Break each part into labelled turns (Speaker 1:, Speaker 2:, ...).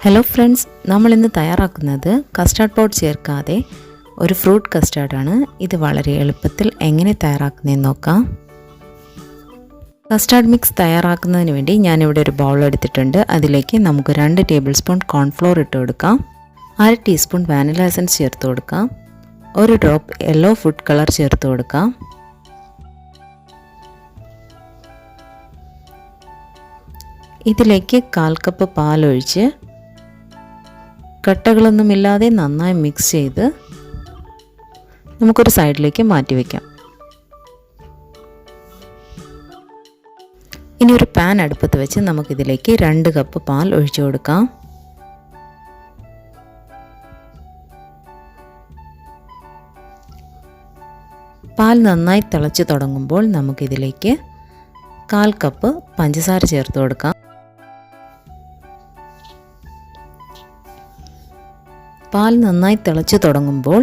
Speaker 1: Hello friends, നമ്മളിന്ന് തയ്യാറാക്കുന്നത് custard powder ചേർക്കാതെ ഒരു ഫ്രൂട്ട് കസ്റ്റാർഡാണ്. ഇത് വളരെ എളുപ്പത്തിൽ എങ്ങനെ തയ്യാറാക്കുന്നതെന്ന് നോക്കാം. കസ്റ്റാർഡ് മിക്സ് തയ്യാറാക്കുന്നതിന് വേണ്ടി ഞാനിവിടെ ഒരു ബൗൾ എടുത്തിട്ടുണ്ട്. അതിലേക്ക് നമുക്ക് 2 ടേബിൾ സ്പൂൺ കോൺഫ്ലോർ ഇട്ട് കൊടുക്കാം. 1/2 ടീസ്പൂൺ വാനില എസൻസ് ചേർത്ത് കൊടുക്കാം. 1 ഡ്രോപ്പ് യെല്ലോ ഫുഡ് കളർ ചേർത്ത് കൊടുക്കാം. ഇതിലേക്ക് 1/4 കപ്പ് പാലൊഴിച്ച് കട്ടകളൊന്നുമില്ലാതെ നന്നായി മിക്സ് ചെയ്ത് നമുക്കൊരു സൈഡിലേക്ക് മാറ്റി വയ്ക്കാം. ഇനി ഒരു പാൻ അടുപ്പത്ത് വെച്ച് നമുക്കിതിലേക്ക് 2 കപ്പ് പാൽ ഒഴിച്ചു കൊടുക്കാം. പാൽ നന്നായി തിളച്ച് തുടങ്ങുമ്പോൾ നമുക്കിതിലേക്ക് 1/4 കപ്പ് പഞ്ചസാര ചേർത്ത് കൊടുക്കാം. പാൽ നന്നായി തിളച്ച് തുടങ്ങുമ്പോൾ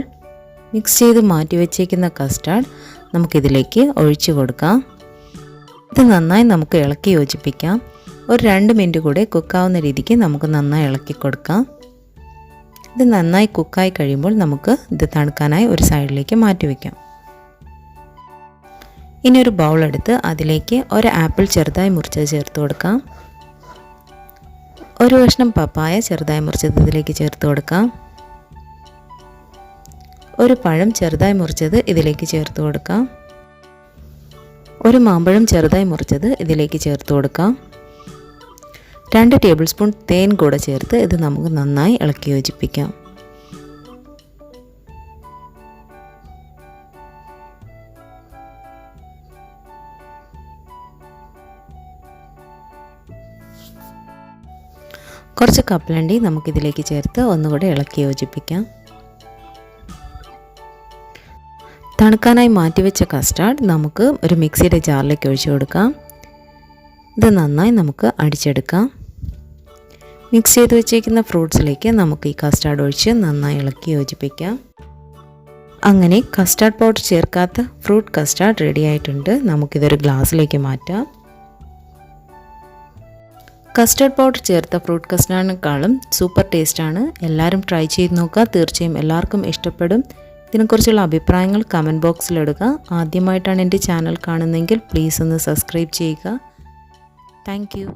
Speaker 1: മിക്സ് ചെയ്ത് മാറ്റി വെച്ചേക്കുന്ന കസ്റ്റാർഡ് നമുക്കിതിലേക്ക് ഒഴിച്ചു കൊടുക്കാം. ഇത് നന്നായി നമുക്ക് ഇളക്കി യോജിപ്പിക്കാം. ഒരു 2 മിനിറ്റ് കൂടെ കുക്കാവുന്ന രീതിക്ക് നമുക്ക് നന്നായി ഇളക്കി കൊടുക്കാം. ഇത് നന്നായി കുക്കായി കഴിയുമ്പോൾ നമുക്ക് ഇത് തണുക്കാനായി ഒരു സൈഡിലേക്ക് മാറ്റി വയ്ക്കാം. ഇനി ഒരു ബൗൾ എടുത്ത് അതിലേക്ക് ഒരു ആപ്പിൾ ചെറുതായി മുറിച്ചത് ചേർത്ത് കൊടുക്കാം. ഒരു കഷ്ണം പപ്പായ ചെറുതായി മുറിച്ചത് ഇതിലേക്ക് ചേർത്ത് കൊടുക്കാം. ഒരു പഴം ചെറുതായി മുറിച്ചത് ഇതിലേക്ക് ചേർത്ത് കൊടുക്കാം. ഒരു മാമ്പഴം ചെറുതായി മുറിച്ചത് ഇതിലേക്ക് ചേർത്ത് കൊടുക്കാം. 2 ടേബിൾ സ്പൂൺ തേൻ കൂടെ ചേർത്ത് ഇത് നമുക്ക് നന്നായി ഇളക്കി യോജിപ്പിക്കാം. കുറച്ച് കപ്പലണ്ടി നമുക്കിതിലേക്ക് ചേർത്ത് ഒന്നുകൂടെ ഇളക്കി യോജിപ്പിക്കാം. തണുക്കാനായി മാറ്റിവെച്ച കസ്റ്റാർഡ് നമുക്ക് ഒരു മിക്സിയുടെ ജാറിലേക്ക് ഒഴിച്ചു കൊടുക്കാം. ഇത് നന്നായി നമുക്ക് അടിച്ചെടുക്കാം. മിക്സ് ചെയ്ത് വെച്ചേക്കുന്ന ഫ്രൂട്ട്സിലേക്ക് നമുക്ക് ഈ കസ്റ്റാർഡ് ഒഴിച്ച് നന്നായി ഇളക്കി യോജിപ്പിക്കാം. അങ്ങനെ കസ്റ്റാർഡ് പൗഡർ ചേർക്കാത്ത ഫ്രൂട്ട് കസ്റ്റാർഡ് റെഡി ആയിട്ടുണ്ട്. നമുക്കിതൊരു ഗ്ലാസ്സിലേക്ക് മാറ്റാം. കസ്റ്റാർഡ് പൗഡർ ചേർത്ത ഫ്രൂട്ട് കസ്റ്റാർഡിനേക്കാളും സൂപ്പർ ടേസ്റ്റാണ്. എല്ലാവരും ട്രൈ ചെയ്ത് നോക്കുക. തീർച്ചയായും എല്ലാവർക്കും ഇഷ്ടപ്പെടും. ഇതിനെക്കുറിച്ചുള്ള അഭിപ്രായങ്ങൾ കമൻറ്റ് ബോക്സിലിടുക. ആദ്യമായിട്ടാണ് എൻ്റെ ചാനൽ കാണുന്നതെങ്കിൽ പ്ലീസ് ഒന്ന് സബ്സ്ക്രൈബ് ചെയ്യുക. Thank you.